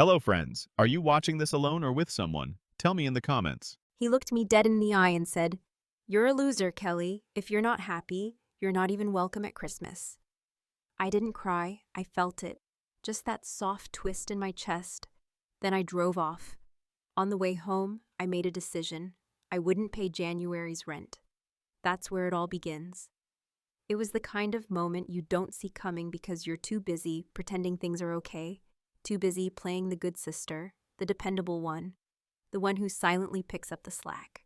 Hello, friends. Are you watching this alone or with someone? Tell me in the comments. He looked me dead in the eye and said, "You're a loser, Kelly. If you're not happy, you're not even welcome at Christmas." I didn't cry, I felt it, just that soft twist in my chest. Then I drove off. On the way home, I made a decision. I wouldn't pay January's rent. That's where it all begins. It was the kind of moment you don't see coming because you're too busy pretending things are okay, too busy playing the good sister, the dependable one, the one who silently picks up the slack.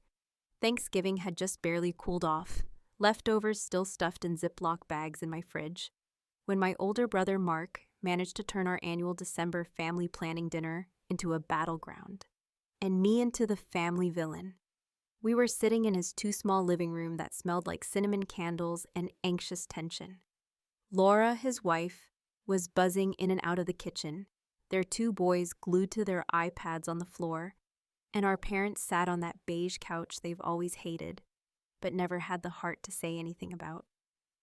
Thanksgiving had just barely cooled off, leftovers still stuffed in Ziploc bags in my fridge, when my older brother Mark managed to turn our annual December family planning dinner into a battleground, and me into the family villain. We were sitting in his too small living room that smelled like cinnamon candles and anxious tension. Laura, his wife, was buzzing in and out of the kitchen, their two boys glued to their iPads on the floor, and our parents sat on that beige couch they've always hated, but never had the heart to say anything about.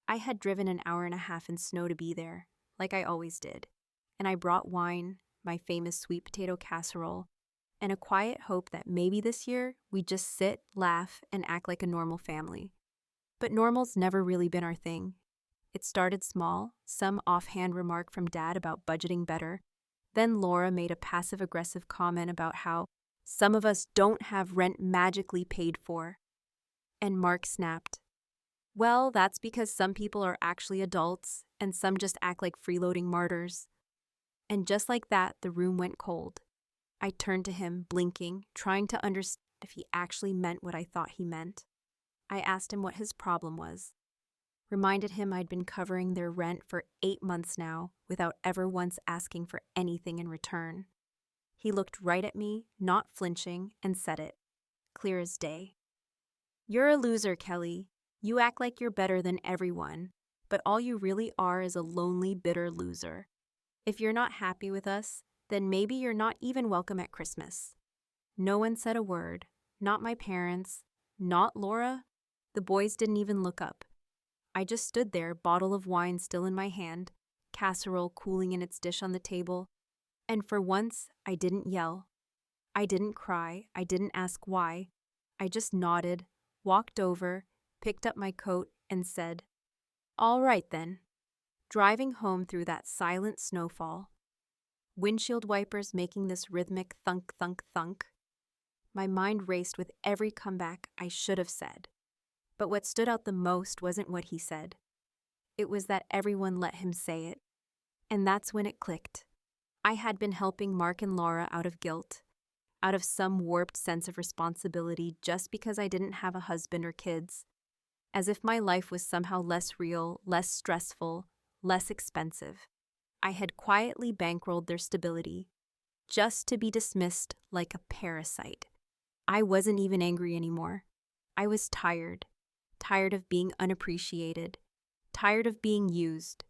I had driven an hour and a half in snow to be there, like I always did, and I brought wine, my famous sweet potato casserole, and a quiet hope that maybe this year we'd just sit, laugh, and act like a normal family. But normal's never really been our thing. It started small, some offhand remark from Dad about budgeting better. Then Laura made a passive-aggressive comment about how some of us don't have rent magically paid for. And Mark snapped, "Well, that's because some people are actually adults, and some just act like freeloading martyrs." And just like that, the room went cold. I turned to him, blinking, trying to understand if he actually meant what I thought he meant. I asked him what his problem was. Reminded him I'd been covering their rent for 8 months now, without ever once asking for anything in return. He looked right at me, not flinching, and said it, clear as day. "You're a loser, Kelly. You act like you're better than everyone, but all you really are is a lonely, bitter loser. If you're not happy with us, then maybe you're not even welcome at Christmas." No one said a word, not my parents, not Laura. The boys didn't even look up. I just stood there, bottle of wine still in my hand, casserole cooling in its dish on the table, and for once, I didn't yell. I didn't cry, I didn't ask why. I just nodded, walked over, picked up my coat, and said, "All right then." Driving home through that silent snowfall, windshield wipers making this rhythmic thunk, thunk, thunk, my mind raced with every comeback I should have said. But what stood out the most wasn't what he said. It was that everyone let him say it. And that's when it clicked. I had been helping Mark and Laura out of guilt, out of some warped sense of responsibility just because I didn't have a husband or kids, as if my life was somehow less real, less stressful, less expensive. I had quietly bankrolled their stability, just to be dismissed like a parasite. I wasn't even angry anymore. I was tired of being unappreciated, tired of being used.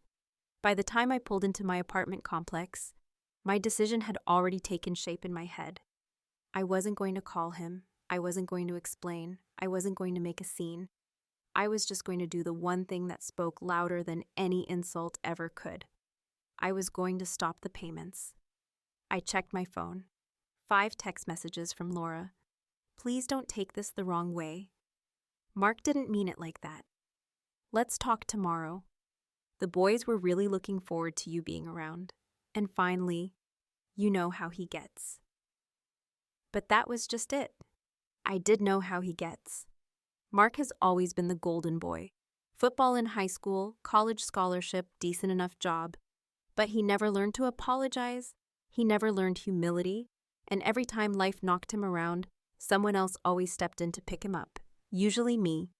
By the time I pulled into my apartment complex, my decision had already taken shape in my head. I wasn't going to call him. I wasn't going to explain. I wasn't going to make a scene. I was just going to do the one thing that spoke louder than any insult ever could. I was going to stop the payments. I checked my phone. 5 text messages from Laura. "Please don't take this the wrong way. Mark didn't mean it like that. Let's talk tomorrow. The boys were really looking forward to you being around. And finally, you know how he gets." But that was just it. I did know how he gets. Mark has always been the golden boy. Football in high school, college scholarship, decent enough job. But he never learned to apologize. He never learned humility. And every time life knocked him around, someone else always stepped in to pick him up. Usually me.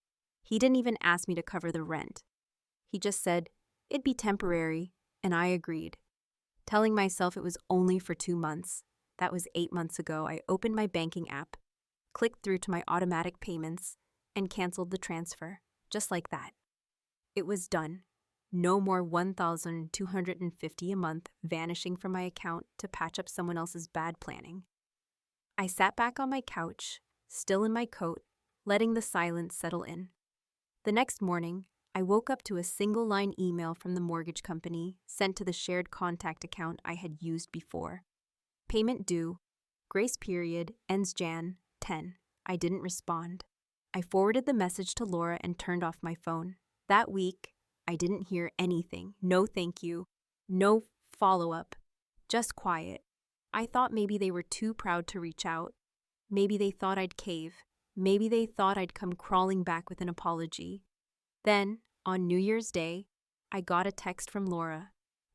He didn't even ask me to cover the rent. He just said, it'd be temporary, and I agreed. Telling myself it was only for 2 months. That was 8 months ago. I opened my banking app, clicked through to my automatic payments, and canceled the transfer, just like that. It was done. No more $1,250 a month vanishing from my account to patch up someone else's bad planning. I sat back on my couch, still in my coat, letting the silence settle in. The next morning, I woke up to a single-line email from the mortgage company sent to the shared contact account I had used before. Payment due. Grace period ends Jan 10. I didn't respond. I forwarded the message to Laura and turned off my phone. That week, I didn't hear anything. No thank you. No follow-up. Just quiet. I thought maybe they were too proud to reach out. Maybe they thought I'd cave. Maybe they thought I'd come crawling back with an apology. Then, on New Year's Day, I got a text from Laura.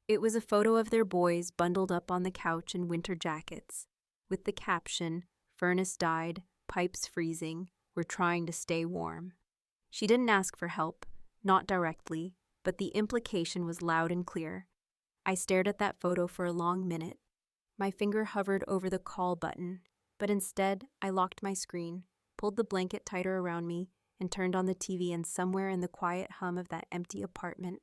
It was a photo of their boys bundled up on the couch in winter jackets, with the caption, "Furnace died, pipes freezing, we're trying to stay warm." She didn't ask for help, not directly, but the implication was loud and clear. I stared at that photo for a long minute. My finger hovered over the call button, but instead I locked my screen, pulled the blanket tighter around me, and turned on the TV, and somewhere in the quiet hum of that empty apartment,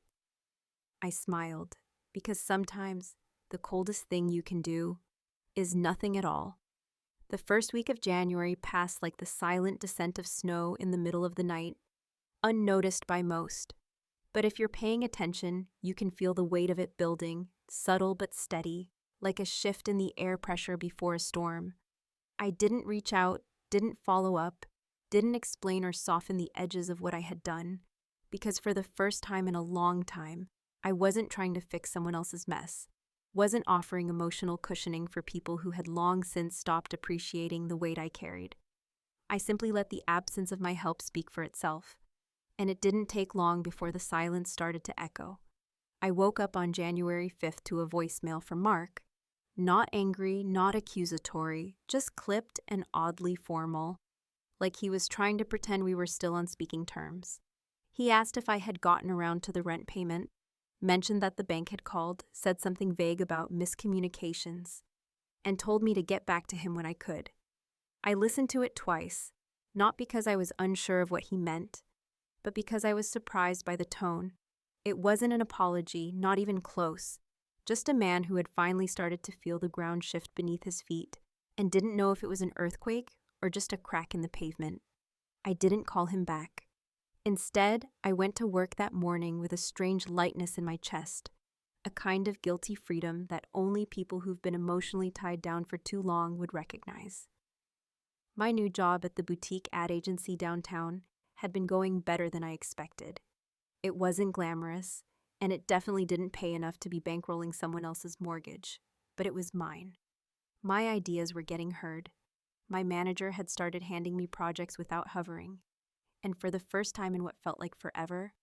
I smiled, because sometimes the coldest thing you can do is nothing at all. The first week of January passed like the silent descent of snow in the middle of the night, unnoticed by most. But if you're paying attention, you can feel the weight of it building, subtle but steady, like a shift in the air pressure before a storm. I didn't reach out, didn't follow up, didn't explain or soften the edges of what I had done, because for the first time in a long time, I wasn't trying to fix someone else's mess, wasn't offering emotional cushioning for people who had long since stopped appreciating the weight I carried. I simply let the absence of my help speak for itself, and it didn't take long before the silence started to echo. I woke up on January 5th to a voicemail from Mark. Not angry, not accusatory, just clipped and oddly formal, like he was trying to pretend we were still on speaking terms. He asked if I had gotten around to the rent payment, mentioned that the bank had called, said something vague about miscommunications, and told me to get back to him when I could. I listened to it twice, not because I was unsure of what he meant, but because I was surprised by the tone. It wasn't an apology, not even close, just a man who had finally started to feel the ground shift beneath his feet and didn't know if it was an earthquake or just a crack in the pavement. I didn't call him back. Instead, I went to work that morning with a strange lightness in my chest, a kind of guilty freedom that only people who've been emotionally tied down for too long would recognize. My new job at the boutique ad agency downtown had been going better than I expected. It wasn't glamorous, and it definitely didn't pay enough to be bankrolling someone else's mortgage, but it was mine. My ideas were getting heard. My manager had started handing me projects without hovering, and for the first time in what felt like forever,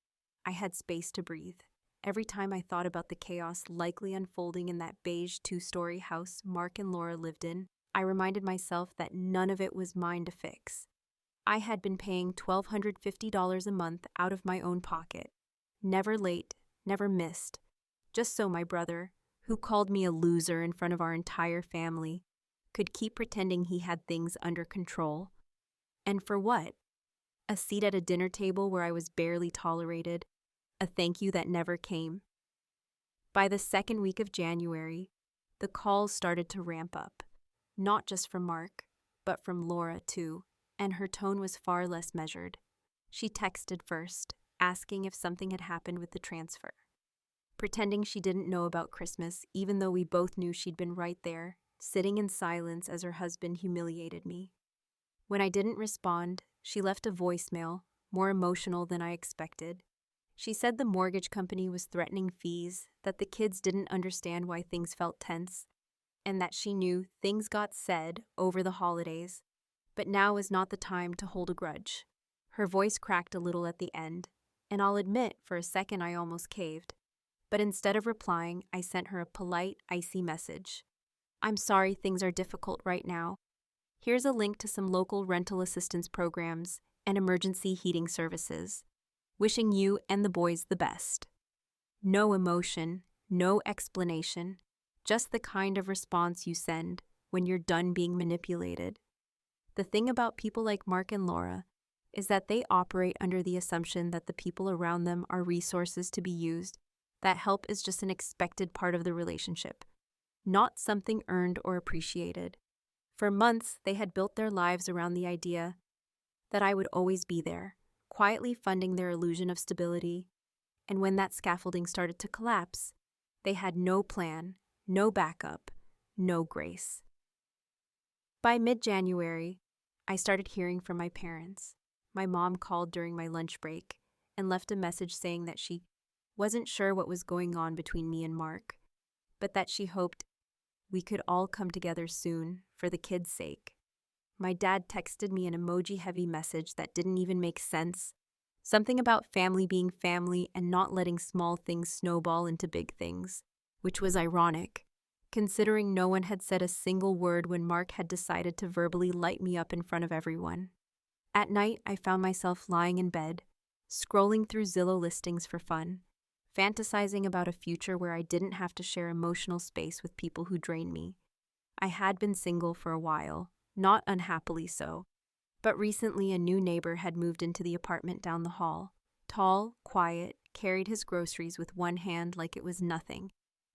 I had space to breathe. Every time I thought about the chaos likely unfolding in that beige 2-story house Mark and Laura lived in, I reminded myself that none of it was mine to fix. I had been paying $1,250 a month out of my own pocket, never late, never missed, just so my brother, who called me a loser in front of our entire family, could keep pretending he had things under control. And for what? A seat at a dinner table where I was barely tolerated, a thank you that never came. By the second week of January, the calls started to ramp up, not just from Mark, but from Laura too, and her tone was far less measured. She texted first, asking if something had happened with the transfer, pretending she didn't know about Christmas, even though we both knew she'd been right there, sitting in silence as her husband humiliated me. When I didn't respond, she left a voicemail, more emotional than I expected. She said the mortgage company was threatening fees, that the kids didn't understand why things felt tense, and that she knew things got said over the holidays, but now was not the time to hold a grudge. Her voice cracked a little at the end, and I'll admit, for a second I almost caved. But instead of replying, I sent her a polite, icy message. I'm sorry things are difficult right now. Here's a link to some local rental assistance programs and emergency heating services. Wishing you and the boys the best. No emotion, no explanation, just the kind of response you send when you're done being manipulated. The thing about people like Mark and Laura is that they operate under the assumption that the people around them are resources to be used, that help is just an expected part of the relationship, not something earned or appreciated. For months, they had built their lives around the idea that I would always be there, quietly funding their illusion of stability, and when that scaffolding started to collapse, they had no plan, no backup, no grace. By mid-January, I started hearing from my parents. My mom called during my lunch break and left a message saying that she wasn't sure what was going on between me and Mark, but that she hoped we could all come together soon for the kids' sake. My dad texted me an emoji-heavy message that didn't even make sense. Something about family being family and not letting small things snowball into big things, which was ironic, considering no one had said a single word when Mark had decided to verbally light me up in front of everyone. At night, I found myself lying in bed, scrolling through Zillow listings for fun, fantasizing about a future where I didn't have to share emotional space with people who drain me. I had been single for a while, not unhappily so, but recently a new neighbor had moved into the apartment down the hall. Tall, quiet, carried his groceries with one hand like it was nothing,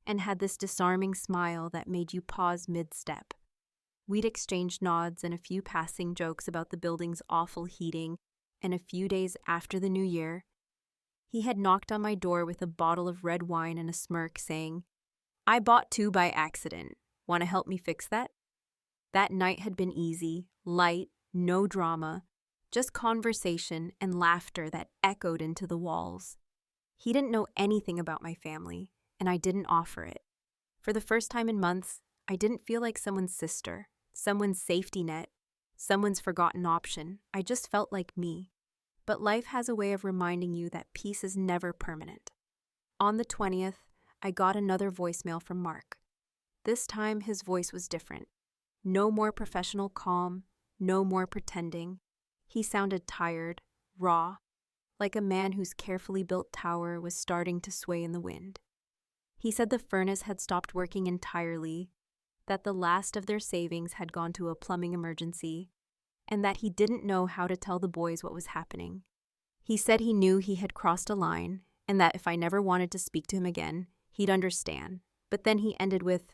and had this disarming smile that made you pause mid-step. We'd exchanged nods and a few passing jokes about the building's awful heating, and a few days after the new year, he had knocked on my door with a bottle of red wine and a smirk saying, "I bought 2 by accident. Want to help me fix that?" That night had been easy, light, no drama, just conversation and laughter that echoed into the walls. He didn't know anything about my family, and I didn't offer it. For the first time in months, I didn't feel like someone's sister, someone's safety net, someone's forgotten option. I just felt like me. But life has a way of reminding you that peace is never permanent. On the 20th, I got another voicemail from Mark. This time, his voice was different. No more professional calm, no more pretending. He sounded tired, raw, like a man whose carefully built tower was starting to sway in the wind. He said the furnace had stopped working entirely, that the last of their savings had gone to a plumbing emergency, and that he didn't know how to tell the boys what was happening. He said he knew he had crossed a line, and that if I never wanted to speak to him again, he'd understand. But then he ended with,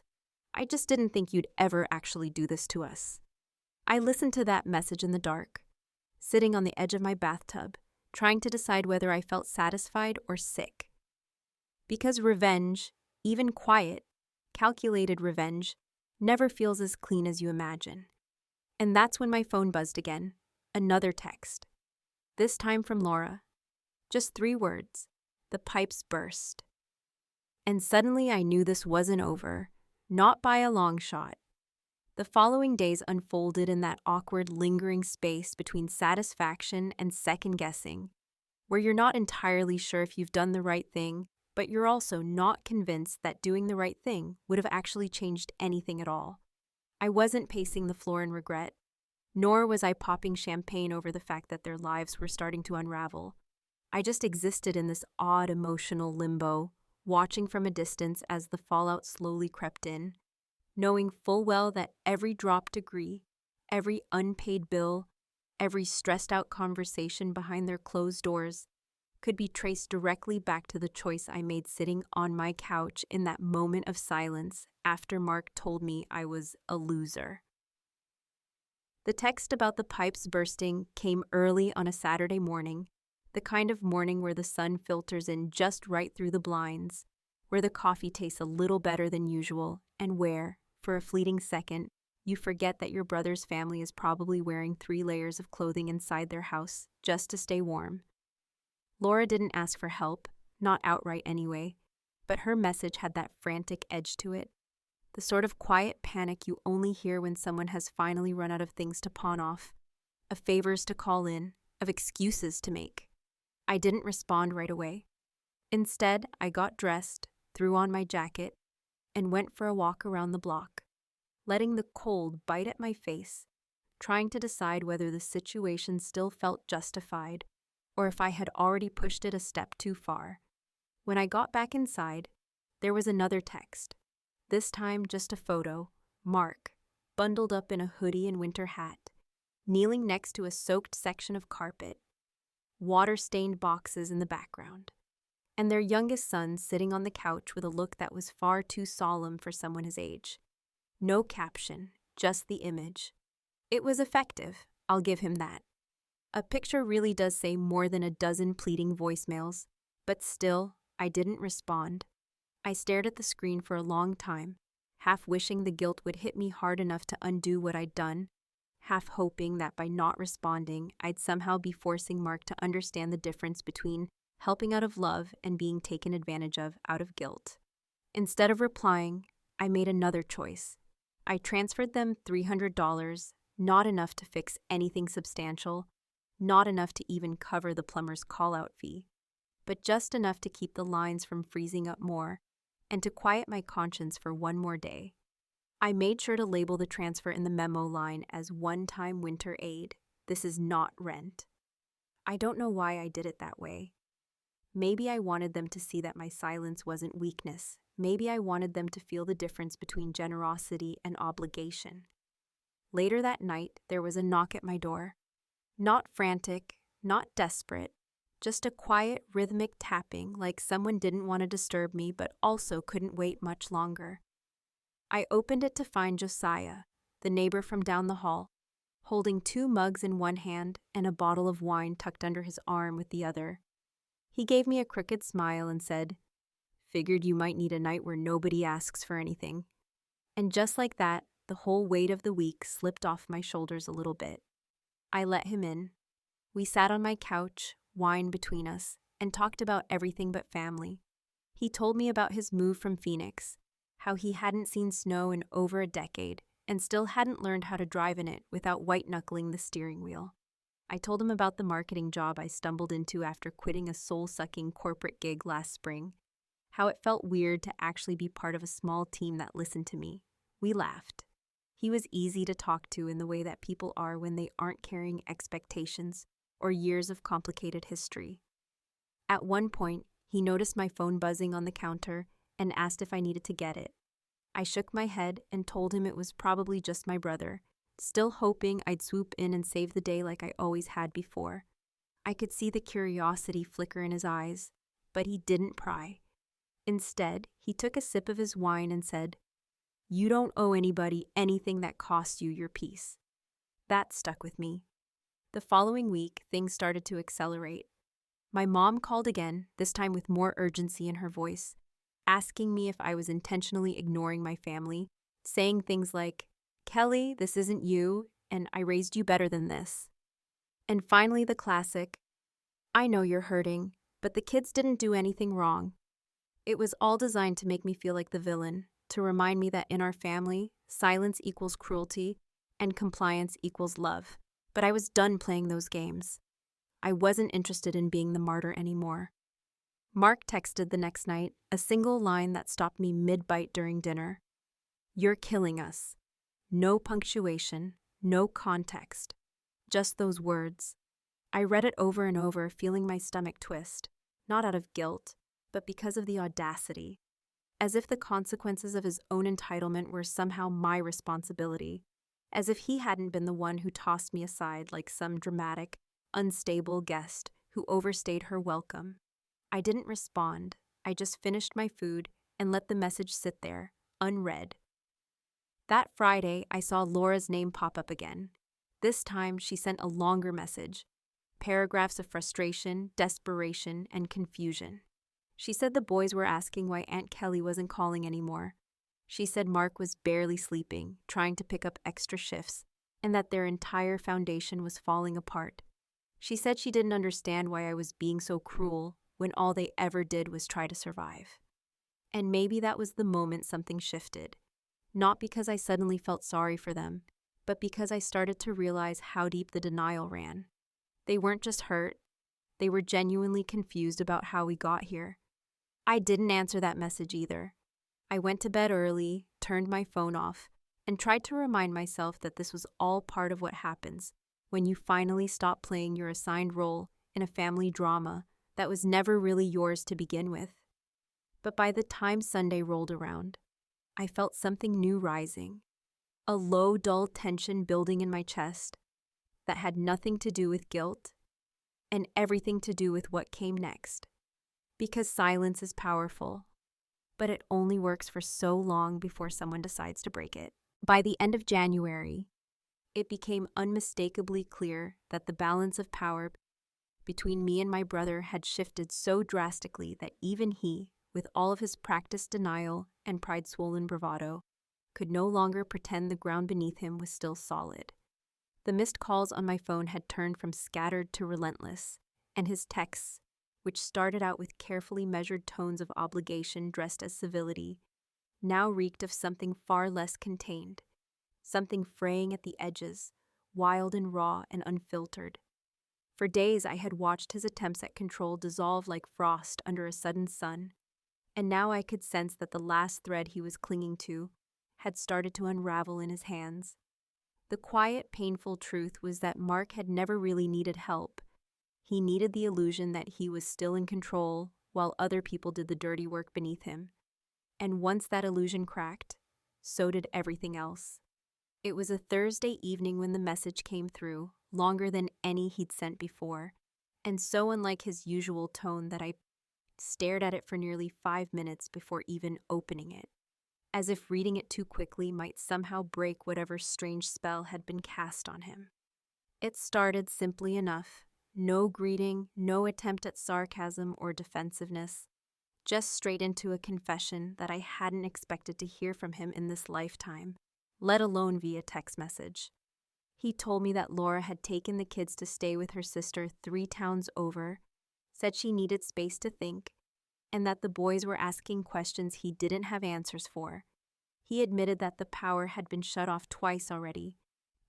"I just didn't think you'd ever actually do this to us." I listened to that message in the dark, sitting on the edge of my bathtub, trying to decide whether I felt satisfied or sick. Because revenge, even quiet, calculated revenge, never feels as clean as you imagine. And that's when my phone buzzed again. Another text. This time from Laura. Just 3 words. The pipes burst. And suddenly I knew this wasn't over. Not by a long shot. The following days unfolded in that awkward, lingering space between satisfaction and second-guessing, where you're not entirely sure if you've done the right thing, but you're also not convinced that doing the right thing would have actually changed anything at all. I wasn't pacing the floor in regret, nor was I popping champagne over the fact that their lives were starting to unravel. I just existed in this odd emotional limbo, watching from a distance as the fallout slowly crept in, knowing full well that every dropped degree, every unpaid bill, every stressed-out conversation behind their closed doors could be traced directly back to the choice I made sitting on my couch in that moment of silence after Mark told me I was a loser. The text about the pipes bursting came early on a Saturday morning, the kind of morning where the sun filters in just right through the blinds, where the coffee tastes a little better than usual, and where, for a fleeting second, you forget that your brother's family is probably wearing 3 layers of clothing inside their house just to stay warm. Laura didn't ask for help, not outright anyway, but her message had that frantic edge to it, the sort of quiet panic you only hear when someone has finally run out of things to pawn off, of favors to call in, of excuses to make. I didn't respond right away. Instead, I got dressed, threw on my jacket, and went for a walk around the block, letting the cold bite at my face, trying to decide whether the situation still felt justified or if I had already pushed it a step too far. When I got back inside, there was another text, this time just a photo, Mark, bundled up in a hoodie and winter hat, kneeling next to a soaked section of carpet, water-stained boxes in the background, and their youngest son sitting on the couch with a look that was far too solemn for someone his age. No caption, just the image. It was effective, I'll give him that. A picture really does say more than a dozen pleading voicemails, but still, I didn't respond. I stared at the screen for a long time, half wishing the guilt would hit me hard enough to undo what I'd done, half hoping that by not responding, I'd somehow be forcing Mark to understand the difference between helping out of love and being taken advantage of out of guilt. Instead of replying, I made another choice. I transferred them $300, not enough to fix anything substantial, not enough to even cover the plumber's call-out fee, but just enough to keep the lines from freezing up more and to quiet my conscience for one more day. I made sure to label the transfer in the memo line as one-time winter aid. This is not rent. I don't know why I did it that way. Maybe I wanted them to see that my silence wasn't weakness. Maybe I wanted them to feel the difference between generosity and obligation. Later that night, there was a knock at my door. Not frantic, not desperate, just a quiet, rhythmic tapping like someone didn't want to disturb me but also couldn't wait much longer. I opened it to find Josiah, the neighbor from down the hall, holding 2 mugs in one hand and a bottle of wine tucked under his arm with the other. He gave me a crooked smile and said, "Figured you might need a night where nobody asks for anything." And just like that, the whole weight of the week slipped off my shoulders a little bit. I let him in. We sat on my couch, wine between us, and talked about everything but family. He told me about his move from Phoenix, how he hadn't seen snow in over a decade and still hadn't learned how to drive in it without white-knuckling the steering wheel. I told him about the marketing job I stumbled into after quitting a soul-sucking corporate gig last spring, how it felt weird to actually be part of a small team that listened to me. We laughed. He was easy to talk to in the way that people are when they aren't carrying expectations or years of complicated history. At one point, he noticed my phone buzzing on the counter and asked if I needed to get it. I shook my head and told him it was probably just my brother, still hoping I'd swoop in and save the day like I always had before. I could see the curiosity flicker in his eyes, but he didn't pry. Instead, he took a sip of his wine and said, "You don't owe anybody anything that costs you your peace." That stuck with me. The following week, things started to accelerate. My mom called again, this time with more urgency in her voice, asking me if I was intentionally ignoring my family, saying things like, "Kelly, this isn't you, and I raised you better than this." And finally the classic, "I know you're hurting, but the kids didn't do anything wrong." It was all designed to make me feel like the villain, to remind me that in our family, silence equals cruelty and compliance equals love. But I was done playing those games. I wasn't interested in being the martyr anymore. Mark texted the next night, a single line that stopped me mid-bite during dinner. "You're killing us." No punctuation, no context, just those words. I read it over and over, feeling my stomach twist, not out of guilt, but because of the audacity, as if the consequences of his own entitlement were somehow my responsibility, as if he hadn't been the one who tossed me aside like some dramatic, unstable guest who overstayed her welcome. I didn't respond. I just finished my food and let the message sit there, unread. That Friday, I saw Laura's name pop up again. This time, she sent a longer message, paragraphs of frustration, desperation, and confusion. She said the boys were asking why Aunt Kelly wasn't calling anymore. She said Mark was barely sleeping, trying to pick up extra shifts, and that their entire foundation was falling apart. She said she didn't understand why I was being so cruel when all they ever did was try to survive. And maybe that was the moment something shifted. Not because I suddenly felt sorry for them, but because I started to realize how deep the denial ran. They weren't just hurt, they were genuinely confused about how we got here. I didn't answer that message either. I went to bed early, turned my phone off, and tried to remind myself that this was all part of what happens when you finally stop playing your assigned role in a family drama that was never really yours to begin with. But by the time Sunday rolled around, I felt something new rising, a low, dull tension building in my chest that had nothing to do with guilt and everything to do with what came next. Because silence is powerful, but it only works for so long before someone decides to break it. By the end of January, it became unmistakably clear that the balance of power between me and my brother had shifted so drastically that even he, with all of his practiced denial and pride-swollen bravado, could no longer pretend the ground beneath him was still solid. The missed calls on my phone had turned from scattered to relentless, and his texts, which started out with carefully measured tones of obligation dressed as civility, now reeked of something far less contained, something fraying at the edges, wild and raw and unfiltered. For days I had watched his attempts at control dissolve like frost under a sudden sun, and now I could sense that the last thread he was clinging to had started to unravel in his hands. The quiet, painful truth was that Mark had never really needed help. He needed the illusion that he was still in control while other people did the dirty work beneath him. And once that illusion cracked, so did everything else. It was a Thursday evening when the message came through, longer than any he'd sent before, and so unlike his usual tone that I stared at it for nearly 5 minutes before even opening it, as if reading it too quickly might somehow break whatever strange spell had been cast on him. It started simply enough. No greeting, no attempt at sarcasm or defensiveness, just straight into a confession that I hadn't expected to hear from him in this lifetime, let alone via text message. He told me that Laura had taken the kids to stay with her sister 3 towns over, said she needed space to think, and that the boys were asking questions he didn't have answers for. He admitted that the power had been shut off twice already,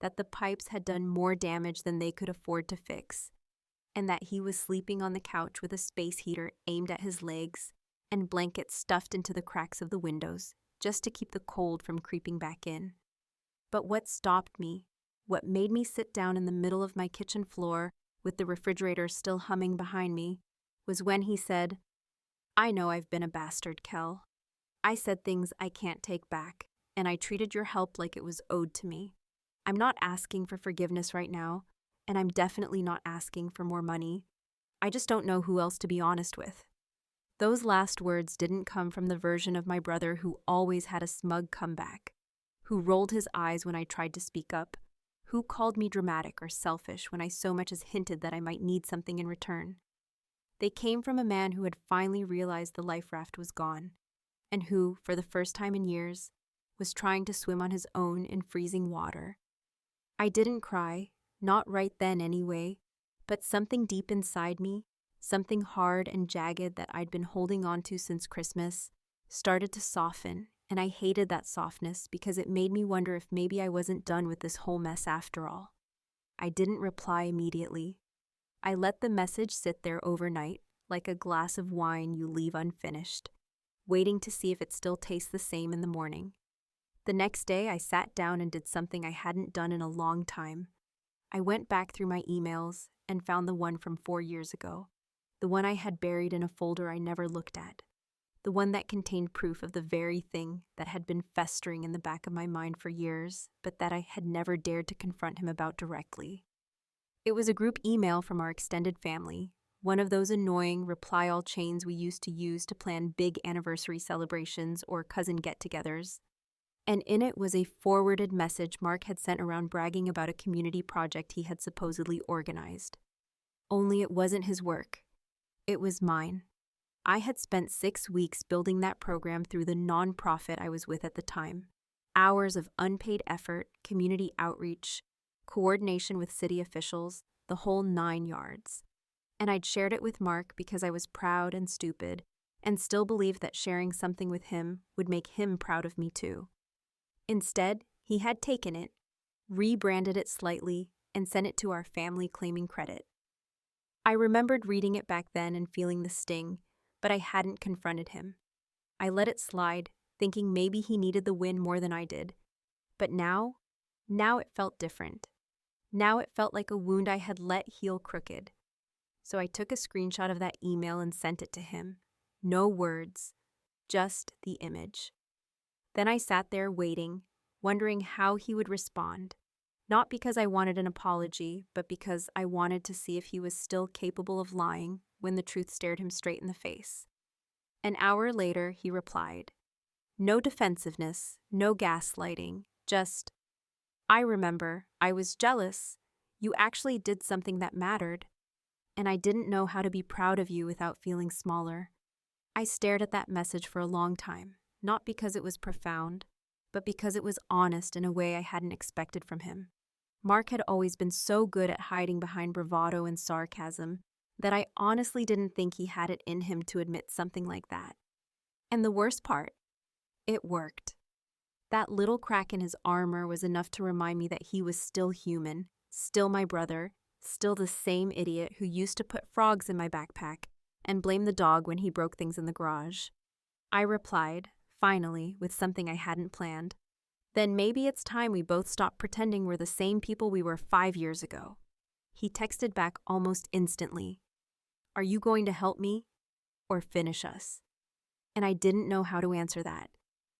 that the pipes had done more damage than they could afford to fix, and that he was sleeping on the couch with a space heater aimed at his legs and blankets stuffed into the cracks of the windows, just to keep the cold from creeping back in. But what stopped me, what made me sit down in the middle of my kitchen floor with the refrigerator still humming behind me, was when he said, "I know I've been a bastard, Kel. I said things I can't take back, and I treated your help like it was owed to me. I'm not asking for forgiveness right now, and I'm definitely not asking for more money. I just don't know who else to be honest with." Those last words didn't come from the version of my brother who always had a smug comeback, who rolled his eyes when I tried to speak up, who called me dramatic or selfish when I so much as hinted that I might need something in return. They came from a man who had finally realized the life raft was gone, and who, for the first time in years, was trying to swim on his own in freezing water. I didn't cry, not right then anyway, but something deep inside me, something hard and jagged that I'd been holding on to since Christmas, started to soften, and I hated that softness because it made me wonder if maybe I wasn't done with this whole mess after all. I didn't reply immediately. I let the message sit there overnight, like a glass of wine you leave unfinished, waiting to see if it still tastes the same in the morning. The next day, I sat down and did something I hadn't done in a long time. I went back through my emails and found the one from 4 years ago, the one I had buried in a folder I never looked at, the one that contained proof of the very thing that had been festering in the back of my mind for years, but that I had never dared to confront him about directly. It was a group email from our extended family, one of those annoying reply-all chains we used to use to plan big anniversary celebrations or cousin get-togethers. And in it was a forwarded message Mark had sent around bragging about a community project he had supposedly organized. Only it wasn't his work. It was mine. I had spent 6 weeks building that program through the nonprofit I was with at the time. Hours of unpaid effort, community outreach, coordination with city officials, the whole 9 yards. And I'd shared it with Mark because I was proud and stupid, and still believed that sharing something with him would make him proud of me too. Instead, he had taken it, rebranded it slightly, and sent it to our family claiming credit. I remembered reading it back then and feeling the sting, but I hadn't confronted him. I let it slide, thinking maybe he needed the win more than I did. But now it felt different. Now it felt like a wound I had let heal crooked. So I took a screenshot of that email and sent it to him. No words, just the image. Then I sat there waiting, wondering how he would respond. Not because I wanted an apology, but because I wanted to see if he was still capable of lying when the truth stared him straight in the face. An hour later, he replied. No defensiveness, no gaslighting, just, "I remember, I was jealous. You actually did something that mattered. And I didn't know how to be proud of you without feeling smaller." I stared at that message for a long time, not because it was profound, but because it was honest in a way I hadn't expected from him. Mark had always been so good at hiding behind bravado and sarcasm that I honestly didn't think he had it in him to admit something like that. And the worst part, it worked. That little crack in his armor was enough to remind me that he was still human, still my brother, still the same idiot who used to put frogs in my backpack and blame the dog when he broke things in the garage. I replied, finally, with something I hadn't planned. Then maybe it's time we both stop pretending we're the same people we were 5 years ago. He texted back almost instantly. Are you going to help me or finish us? And I didn't know how to answer that.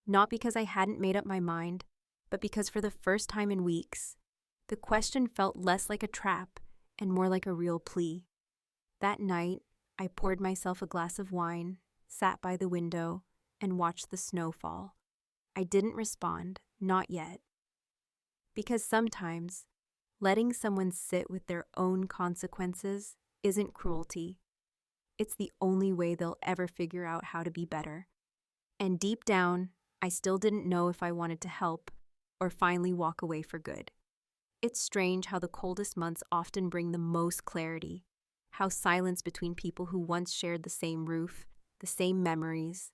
Not because I hadn't made up my mind, but because for the first time in weeks, the question felt less like a trap and more like a real plea. That night, I poured myself a glass of wine, sat by the window, and watched the snow fall. I didn't respond, not yet. Because sometimes, letting someone sit with their own consequences isn't cruelty. It's the only way they'll ever figure out how to be better. And deep down, I still didn't know if I wanted to help or finally walk away for good. It's strange how the coldest months often bring the most clarity, how silence between people who once shared the same roof, the same memories,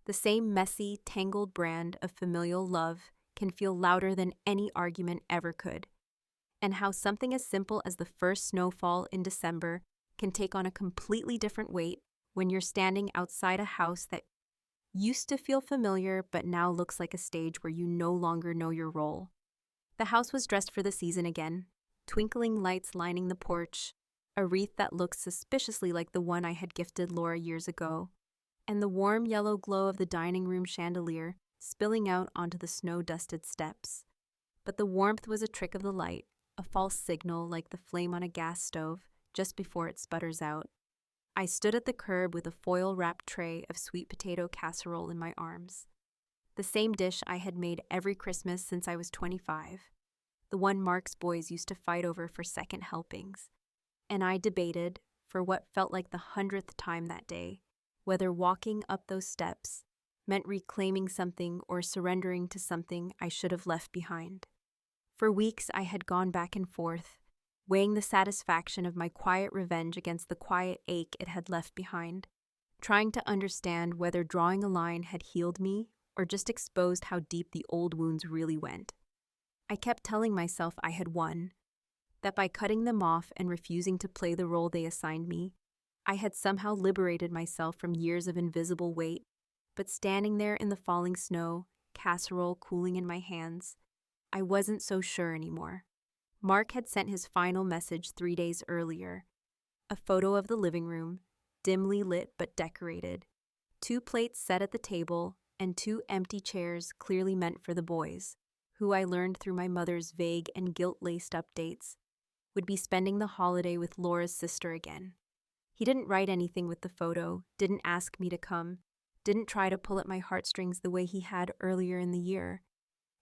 the same messy, tangled brand of familial love can feel louder than any argument ever could, and how something as simple as the first snowfall in December can take on a completely different weight when you're standing outside a house that used to feel familiar but now looks like a stage where you no longer know your role. The house was dressed for the season again, twinkling lights lining the porch, a wreath that looked suspiciously like the one I had gifted Laura years ago, and the warm yellow glow of the dining room chandelier spilling out onto the snow-dusted steps. But the warmth was a trick of the light, a false signal like the flame on a gas stove just before it sputters out. I stood at the curb with a foil-wrapped tray of sweet potato casserole in my arms. The same dish I had made every Christmas since I was 25, the one Mark's boys used to fight over for second helpings. And I debated, for what felt like the 100th time that day, whether walking up those steps meant reclaiming something or surrendering to something I should have left behind. For weeks I had gone back and forth, weighing the satisfaction of my quiet revenge against the quiet ache it had left behind, trying to understand whether drawing a line had healed me or just exposed how deep the old wounds really went. I kept telling myself I had won, that by cutting them off and refusing to play the role they assigned me, I had somehow liberated myself from years of invisible weight. But standing there in the falling snow, casserole cooling in my hands, I wasn't so sure anymore. Mark had sent his final message 3 days earlier. A photo of the living room, dimly lit but decorated, 2 plates set at the table, and 2 empty chairs clearly meant for the boys, who I learned through my mother's vague and guilt-laced updates, would be spending the holiday with Laura's sister again. He didn't write anything with the photo, didn't ask me to come, didn't try to pull at my heartstrings the way he had earlier in the year.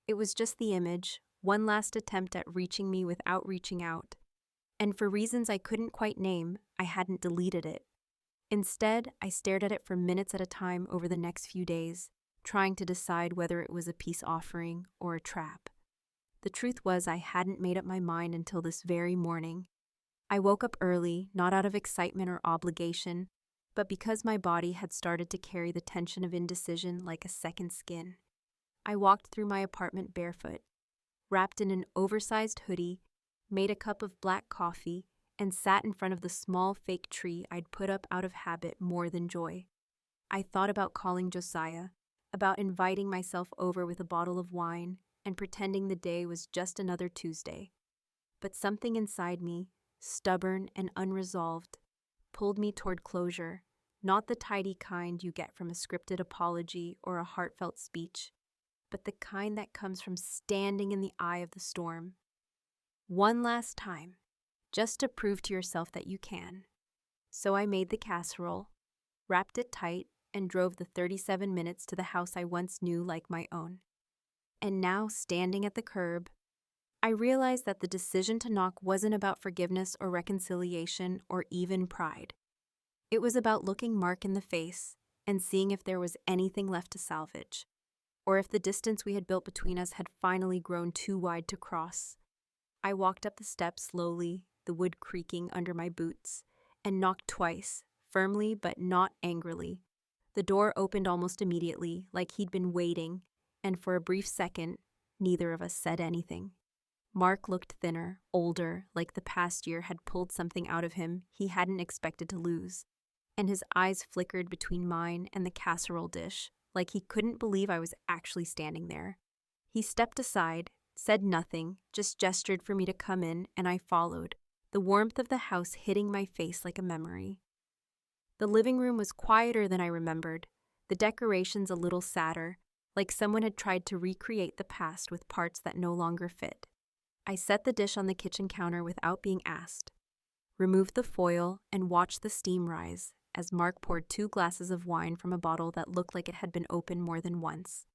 It was just the image, one last attempt at reaching me without reaching out. And for reasons I couldn't quite name, I hadn't deleted it. Instead, I stared at it for minutes at a time over the next few days, trying to decide whether it was a peace offering or a trap. The truth was I hadn't made up my mind until this very morning. I woke up early, not out of excitement or obligation, but because my body had started to carry the tension of indecision like a second skin. I walked through my apartment barefoot, wrapped in an oversized hoodie, made a cup of black coffee, and sat in front of the small fake tree I'd put up out of habit more than joy. I thought about calling Josiah, about inviting myself over with a bottle of wine and pretending the day was just another Tuesday. But something inside me, stubborn and unresolved, pulled me toward closure, not the tidy kind you get from a scripted apology or a heartfelt speech, but the kind that comes from standing in the eye of the storm. One last time, just to prove to yourself that you can. So I made the casserole, wrapped it tight, and drove the 37 minutes to the house I once knew like my own. And now, standing at the curb, I realized that the decision to knock wasn't about forgiveness or reconciliation or even pride. It was about looking Mark in the face and seeing if there was anything left to salvage. or if the distance we had built between us had finally grown too wide to cross. I walked up the steps slowly, the wood creaking under my boots, and knocked twice, firmly but not angrily. The door opened almost immediately, like he'd been waiting, and for a brief second, neither of us said anything. Mark looked thinner, older, like the past year had pulled something out of him he hadn't expected to lose, and his eyes flickered between mine and the casserole dish, like he couldn't believe I was actually standing there. He stepped aside, said nothing, just gestured for me to come in, and I followed, the warmth of the house hitting my face like a memory. The living room was quieter than I remembered, the decorations a little sadder, like someone had tried to recreate the past with parts that no longer fit. I set the dish on the kitchen counter without being asked, removed the foil, and watched the steam rise as Mark poured 2 glasses of wine from a bottle that looked like it had been opened more than once.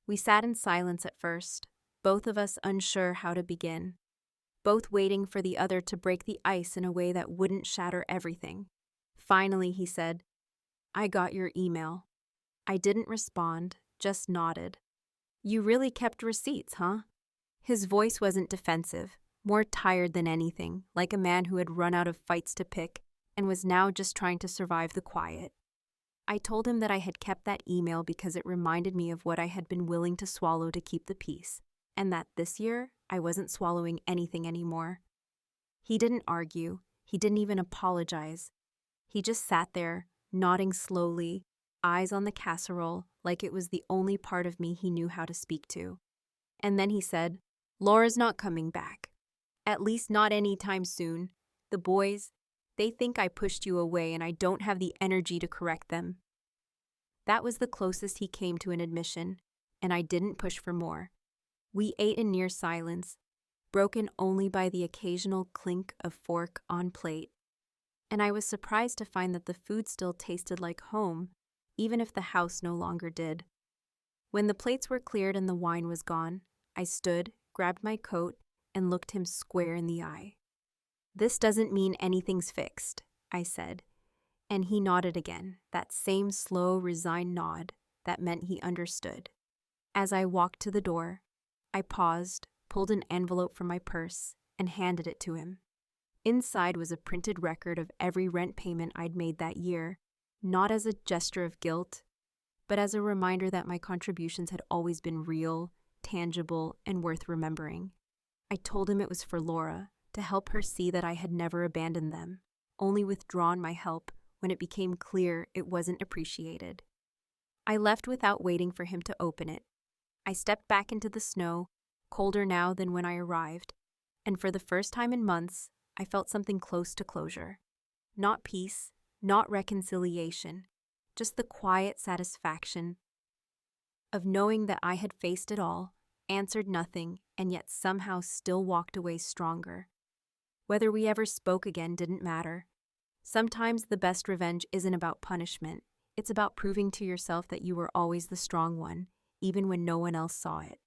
We sat in silence at first, both of us unsure how to begin, both waiting for the other to break the ice in a way that wouldn't shatter everything. Finally, he said, "I got your email." I didn't respond, just nodded. "You really kept receipts, huh?" His voice wasn't defensive, more tired than anything, like a man who had run out of fights to pick and was now just trying to survive the quiet. I told him that I had kept that email because it reminded me of what I had been willing to swallow to keep the peace, and that this year I wasn't swallowing anything anymore. He didn't argue, he didn't even apologize. He just sat there, nodding slowly, eyes on the casserole, like it was the only part of me he knew how to speak to. And then he said, "Laura's not coming back. At least not anytime soon. The boys, they think I pushed you away and I don't have the energy to correct them." That was the closest he came to an admission, and I didn't push for more. We ate in near silence, broken only by the occasional clink of fork on plate. And I was surprised to find that the food still tasted like home, even if the house no longer did. When the plates were cleared and the wine was gone, I stood, grabbed my coat, and looked him square in the eye. "This doesn't mean anything's fixed," I said, and he nodded again, that same slow, resigned nod that meant he understood. As I walked to the door, I paused, pulled an envelope from my purse, and handed it to him. Inside was a printed record of every rent payment I'd made that year, not as a gesture of guilt, but as a reminder that my contributions had always been real, tangible, and worth remembering. I told him it was for Laura, to help her see that I had never abandoned them, only withdrawn my help when it became clear it wasn't appreciated. I left without waiting for him to open it. I stepped back into the snow, colder now than when I arrived, and for the first time in months, I felt something close to closure. Not peace, not reconciliation, just the quiet satisfaction of knowing that I had faced it all, answered nothing, and yet somehow still walked away stronger. Whether we ever spoke again didn't matter. Sometimes the best revenge isn't about punishment. It's about proving to yourself that you were always the strong one, even when no one else saw it.